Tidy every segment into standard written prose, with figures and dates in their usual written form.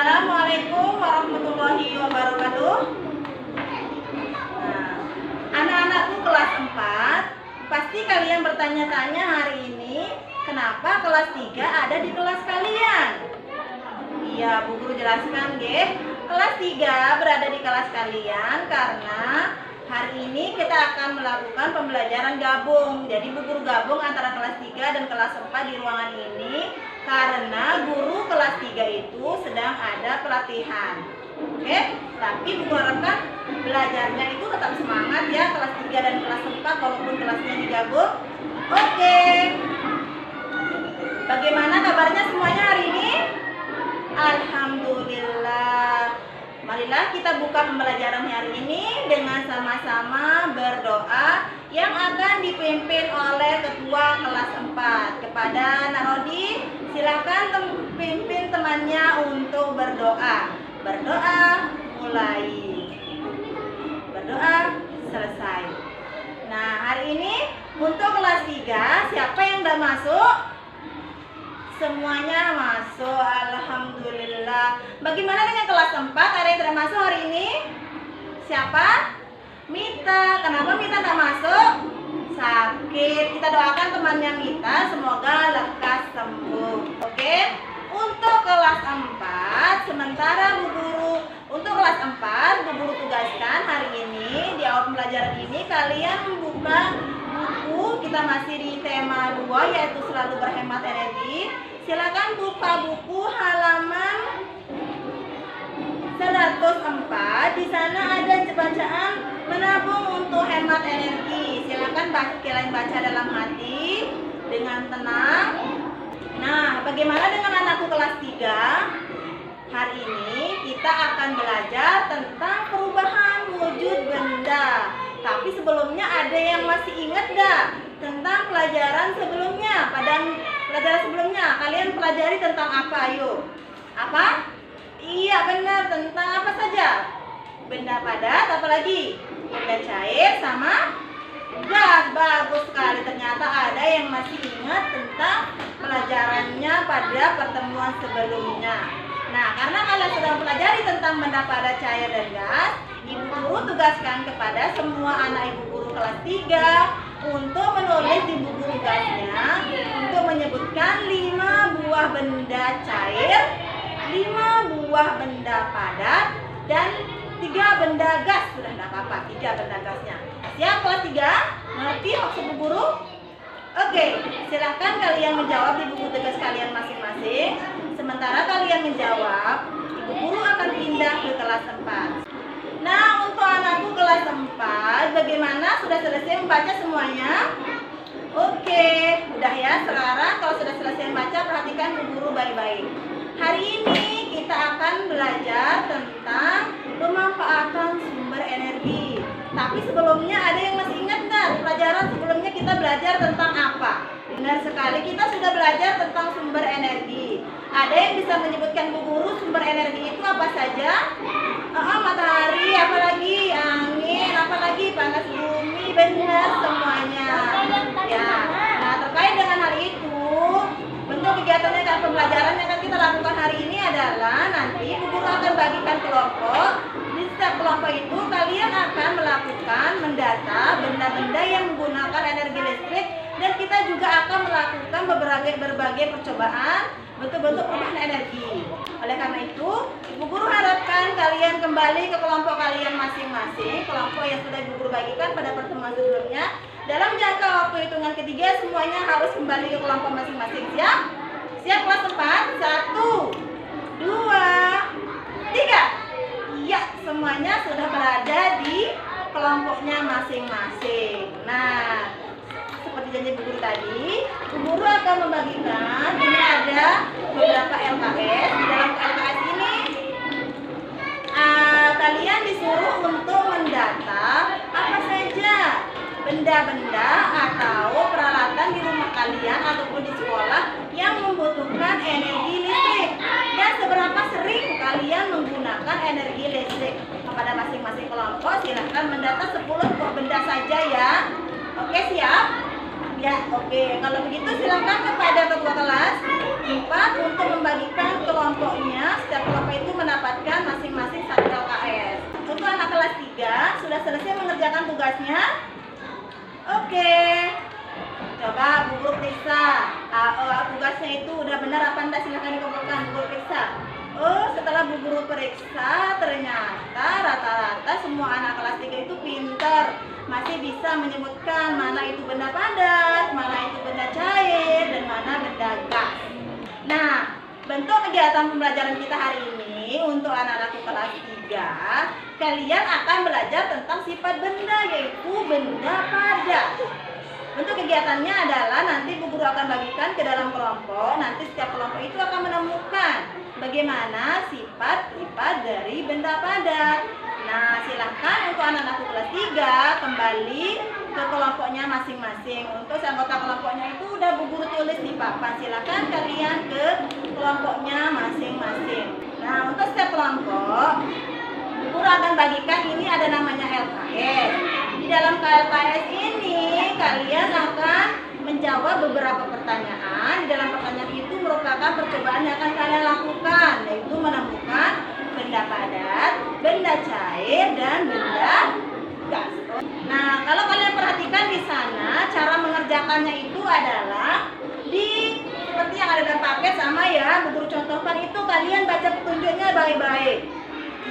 Assalamualaikum warahmatullahi wabarakatuh. Nah, anak-anakku kelas 4, pasti kalian bertanya-tanya hari ini, kenapa kelas 3 ada di kelas kalian? Iya, Bu Guru jelaskan, nggih. Kelas 3 berada di kelas kalian karena hari ini kita akan melakukan pembelajaran gabung. Jadi Bu Guru gabung antara kelas 3 dan kelas 4 di ruangan ini karena guru kelas 3 itu sedang ada pelatihan. Oke, tapi Bu Guru harapkan belajarnya itu tetap semangat ya, kelas 3 dan kelas 4 walaupun kelasnya digabung. Oke. Bagaimana kabarnya semuanya hari ini? Alhamdulillah. Marilah kita buka pembelajaran hari ini dengan sama-sama berdoa yang akan dipimpin oleh ketua kelas 4. Kepada Narodi, silakan pimpin temannya untuk berdoa. Berdoa mulai. Berdoa selesai. Nah, hari ini untuk kelas 3, siapa yang udah masuk? Semuanya masuk, alhamdulillah. Bagaimana dengan kelas 4? Ada yang tidak masuk hari ini? Siapa? Mita. Kenapa Mita tak masuk? Sakit. Kita doakan temannya Mita semoga lekas sembuh. Oke. Untuk kelas 4, sementara Bu Guru untuk kelas 4, Bu Guru tugaskan hari ini di awal pembelajaran ini kalian membuka buku. Kita masih di tema 2 yaitu selalu berhemat energi. Silakan buka buku halaman 104. Di sana ada bacaan menabung untuk hemat energi. Silakan kalian baca dalam hati dengan tenang. Nah, bagaimana dengan anakku kelas 3? Hari ini kita akan belajar tentang perubahan wujud benda. Tapi sebelumnya ada yang masih ingat gak tentang pelajaran sebelumnya? Pada pelajaran sebelumnya kalian pelajari tentang apa? Ayo. Apa? Iya benar, tentang apa saja? Benda padat, apa lagi? Benda cair sama gas. Bagus sekali, ternyata ada yang masih ingat tentang pelajarannya pada pertemuan sebelumnya. Nah, karena kalian sudah mempelajari tentang benda padat, cair, dan gas, Ibu Guru tugaskan kepada semua anak Ibu Guru kelas 3 untuk menulis di buku tugasnya untuk menyebutkan 5 buah benda cair, 5 buah benda padat, dan 3 benda gas. Sudah tidak apa-apa, 3 benda gasnya. Siap kelas 3? Ngerti maksud Bu Guru? Oke, silakan kalian menjawab di buku tugas kalian masing-masing. Sementara kalian menjawab, Ibu Guru akan pindah ke kelas 4. Nah, untuk anakku kelas 4, bagaimana? Sudah selesai membaca semuanya? Oke, udah ya. Sekarang kalau sudah selesai membaca, perhatikan Bu Guru baik-baik. Hari ini kita akan belajar tentang pemanfaatan sumber energi. Tapi sebelumnya ada yang masih ingat nggak? Pelajaran sebelumnya kita belajar tentang apa? Benar sekali, kita sudah belajar tentang sumber energi. Ada yang bisa menyebutkan Bu Guru sumber energi itu apa saja? Matahari, apalagi angin, apalagi panas bumi, benar semuanya. Ya, nah terkait dengan hal itu, bentuk kegiatannya dan pembelajaran yang akan kita lakukan hari ini adalah nanti Bu Guru akan bagikan kelompok. Di setiap kelompok itu kalian akan melakukan mendata benda-benda yang menggunakan energi listrik dan kita juga akan melakukan berbagai percobaan bentuk-bentuk perubahan energi. Oleh karena itu, Ibu Guru harapkan kalian kembali ke kelompok kalian masing-masing, kelompok yang sudah Ibu Guru bagikan pada pertemuan sebelumnya. Dalam jangka waktu hitungan ketiga, semuanya harus kembali ke kelompok masing-masing. Siap? Siap kelas 4? 1, 2, 3. Iya, semuanya sudah berada di kelompoknya masing-masing. Nah, seperti janji Bu Guru tadi, Bu Guru akan membagikan, ini ada beberapa LKS. Di dalam LKS ini kalian disuruh untuk mendata apa saja benda-benda atau peralatan di rumah kalian ataupun di sekolah yang membutuhkan energi listrik dan seberapa sering kalian menggunakan energi listrik. Kepada masing-masing kelompok silahkan mendata 10 buah benda saja ya. Oke, siap? Ya, oke. Kalau begitu silakan kepada ketua kelas 4 untuk membagikan kelompoknya. Setiap kelompok itu Coba Bu Guru periksa. Tugasnya itu udah benar apa enggak, silahkan dikumpulkan. Bu Guru periksa. Oh, setelah Bu Guru periksa, ternyata rata-rata semua anak kelas 3 itu pintar. Masih bisa menyebutkan mana itu benda padat, mana itu benda cair, dan mana benda gas. Nah, bentuk kegiatan pembelajaran kita hari ini untuk anak-anak kelas 3, kalian akan belajar tentang sifat benda, yaitu benda padat. Bentuk kegiatannya adalah nanti Bu Guru akan bagikan ke dalam kelompok. Nanti setiap kelompok itu akan menemukan bagaimana sifat-sifat dari benda padat. Nah, silahkan untuk anak-anak kelas 3 kembali ke kelompoknya masing-masing. Untuk anggota kelompoknya itu udah Bu Guru tulis di papan. Silahkan kalian ke kelompoknya masing-masing. Nah, untuk setiap kelompok Bu Guru akan bagikan, ini ada namanya LKS. Di dalam LKS ini kalian akan menjawab beberapa pertanyaan. Di dalam pertanyaan itu merupakan percobaan yang akan kalian lakukan, yaitu menemukan benda padat, benda cair, dan benda gas. Nah, kalau kalian perhatikan di sana, cara mengerjakannya itu adalah seperti yang ada dalam paket sama ya, Bu Guru contohkan itu, kalian baca petunjuknya baik-baik.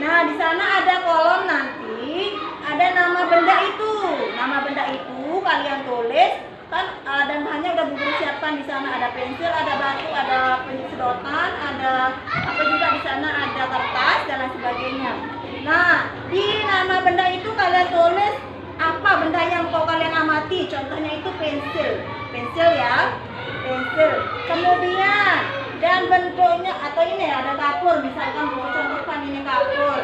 Nah, di sana ada kolom nanti, ada nama benda itu. Nama benda itu kalian tulis kan, dan bahannya udah Bu Guru siapkan. Di sana ada pensil, ada batu, ada penyedotan, ada apa juga di sana, ada kertas dan lain sebagainya. Nah, di nama benda itu kalian tulis apa benda yang kalian amati. Contohnya itu pensil, pensil ya, pensil. Kemudian dan bentuknya, atau ini ada kapur, misalkan Bu Guru contohkan ini kapur.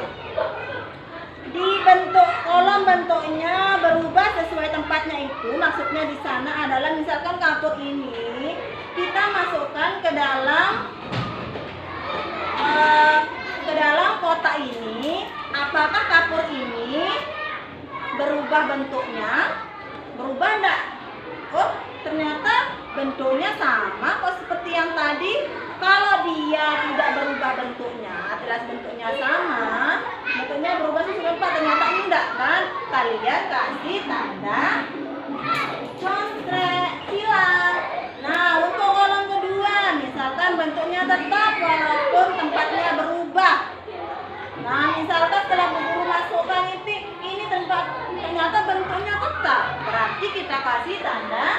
Di bentuk kolom bentuknya berubah sesuai tempatnya itu, maksudnya di sana adalah misalkan kapur ini kita masukkan ke dalam kotak ini, apakah kapur ini berubah bentuknya? Berubah enggak? Oh, ternyata bentuknya sama kok seperti yang tadi. Kalau dia tidak berubah bentuknya, jelas bentuknya sama, bentuknya berubah sesuai tempat, ternyata enggak kan? Kalian kasih tanda contrek, hilang. Nah, untuk kolom kedua, misalkan bentuknya tetap walaupun tempatnya berubah. Nah, misalkan setelah Bu Guru masukkan ini tempat, ternyata bentuknya tetap, berarti kita kasih tanda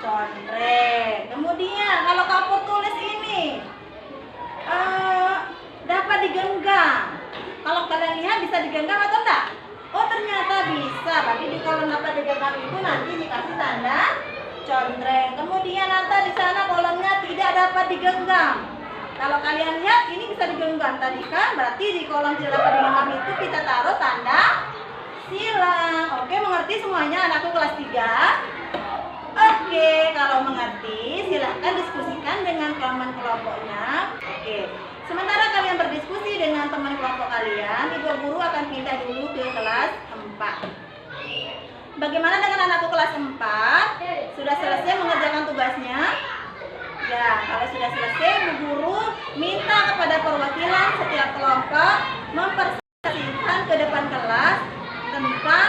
contrek. Kemudian kalau kapur tulis ini dapat digenggam. Kalau kalian lihat bisa digenggam atau enggak? Oh, ternyata bisa. Berarti di kolom dapat digenggam itu nanti dikasih tanda contrek. Kemudian nanti di sana kolomnya tidak dapat digenggam. Kalau kalian lihat ini bisa digenggam tadi kan? Berarti di kolom tidak dapat digenggam itu kita taruh tanda silang. Oke, mengerti semuanya anakku kelas 3? Oke, kalau mengerti silahkan diskusikan dengan teman kelompoknya. Oke, sementara kalian berdiskusi dengan teman kelompok kalian, Ibu Guru akan pindah dulu ke kelas 4. Bagaimana dengan anakku kelas 4? Sudah selesai mengerjakan tugasnya? Ya, kalau sudah selesai, Bu Guru minta kepada perwakilan setiap kelompok mempresentasikan ke depan kelas tentang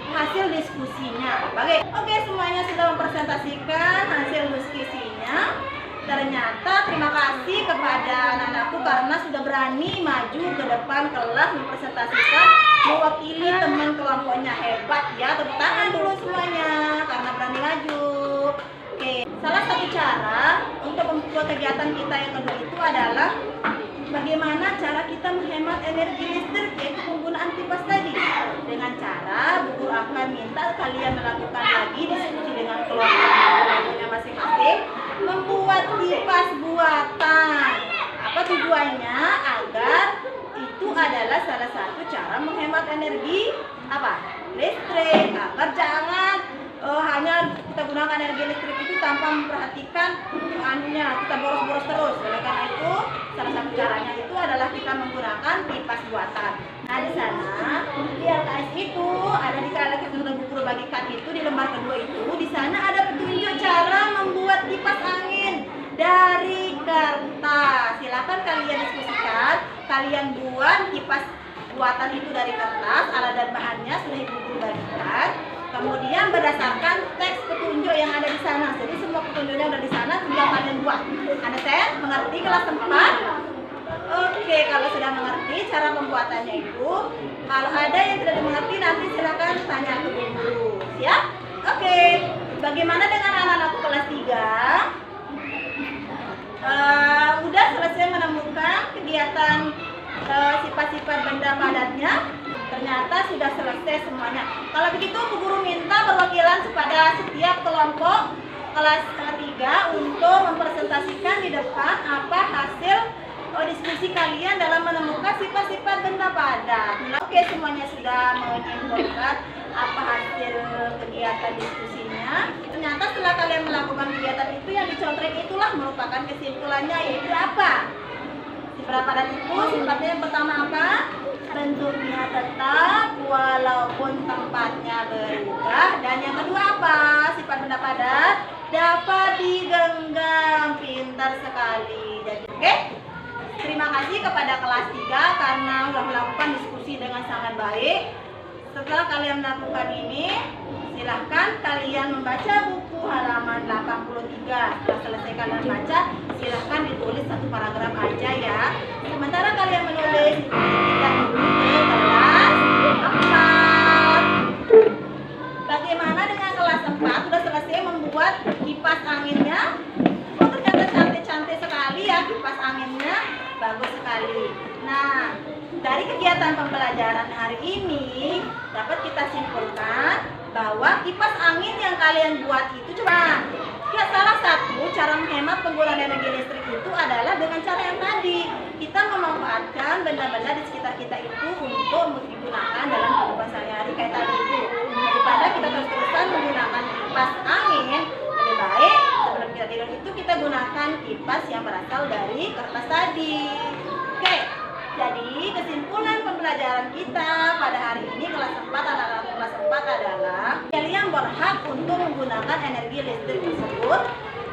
hasil diskusinya. Oke, semuanya sudah mempresentasikan hasil diskusinya. Ternyata terima kasih kepada anak-anakku karena sudah berani maju ke depan kelas mempresentasikan, mewakili teman kelompoknya. Hebat ya, tepuk tangan dulu semuanya karena berani maju. Oke, salah satu cara untuk membuat kegiatan kita yang kedua itu adalah bagaimana cara kita menghemat energi listrik, yaitu penggunaan kipas tadi. Dengan cara Bu Guru akan minta kalian melakukan lagi diskusi dengan kelompoknya masing-masing, membuat kipas buatan. Apa tujuannya? Agar itu adalah salah satu cara menghemat energi listrik, agar jangan hanya kita gunakan energi listrik itu tanpa memperhatikan kita boros-boros terus. Oleh karena itu, salah satu caranya itu adalah kita menggunakan kipas buatan. Nah, di sana di LKS itu ada di KLK yang sudah Bu Guru bagikan itu di lembar kedua itu, di sana ada petunjuk cara membuat kipas angin dari kertas. Silakan kalian diskusikan, kalian buat kipas buatan itu dari kertas. Alat dan bahannya sudah Ibu Guru bagikan. Kemudian berdasarkan teks petunjuk yang ada di sana. Jadi semua petunjuknya udah di sana, tinggal kalian buat. Understand? Mengerti kelas 4? Oke, kalau sudah mengerti cara pembuatannya itu, kalau ada yang tidak dimengerti nanti silakan tanya ke guru. Siap? Oke. Bagaimana dengan anak-anakku kelas 3? Udah selesai menemukan kegiatan sifat-sifat benda padatnya? Ternyata sudah selesai semuanya. Kalau begitu Bu Guru minta perwakilan kepada setiap kelompok kelas 3 untuk mempresentasikan di depan apa hasil diskusi kalian dalam menemukan sifat-sifat benda padat. Oke, semuanya sudah menyimpulkan apa hasil kegiatan diskusinya. Ternyata setelah kalian melakukan kegiatan itu, yang dicontreng itulah merupakan kesimpulannya, yaitu apa? Sifat padat itu sifatnya yang pertama apa? Bentuknya tetap walaupun tempatnya berubah. Dan yang kedua apa? Sifat benda padat dapat digenggam. Pintar sekali. Jadi oke. Terima kasih kepada kelas 3 karena sudah melakukan diskusi dengan sangat baik. Setelah kalian melakukan ini, silahkan kalian membaca buku halaman 83. Setelah selesai kalian baca, silahkan ditulis satu paragraf aja ya. Sementara kalian menulis, kita dulu ke kelas 4. Bagaimana dengan kelas 4? Sudah selesai membuat kipas anginnya? Oh, ternyata cantik-cantik sekali ya kipas anginnya. Bagus sekali. Nah, dari kegiatan pembelajaran hari ini dapat kita simpulkan bahwa kipas angin yang kalian buat itu coba ya, salah satu cara menghemat penggunaan energi listrik itu adalah dengan cara yang tadi, kita memanfaatkan benda-benda di sekitar kita itu untuk digunakan dalam kehidupan sehari-hari kayak tadi itu. Daripada kita terus-terusan menggunakan kipas angin, lebih baik sebelum kita tidur itu kita gunakan kipas yang berasal dari kertas tadi. Oke. Jadi kesimpulan pembelajaran kita pada hari ini kelas 4 anak-anak kelas 4 adalah kalian berhak untuk menggunakan energi listrik tersebut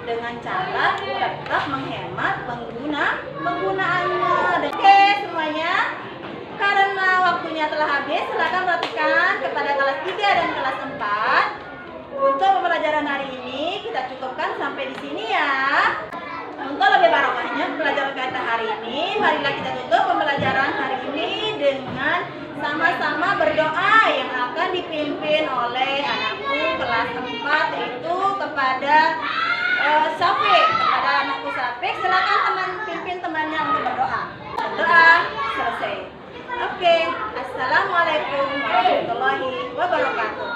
dengan cara tetap menghemat penggunaannya. Oke semuanya, karena waktunya telah habis, silakan perhatikan kepada kelas 3 dan kelas 4. Untuk pembelajaran hari ini kita cukupkan sampai di sini ya. Untuk lebih barokahnya pembelajaran kita hari ini, marilah kita tutup pembelajaran hari ini dengan sama-sama berdoa yang akan dipimpin oleh anakku kelas 4, yaitu kepada Syafiq, kepada anakku Syafiq. Silakan pimpin temannya untuk berdoa. Doa selesai. Oke, assalamualaikum warahmatullahi wabarakatuh.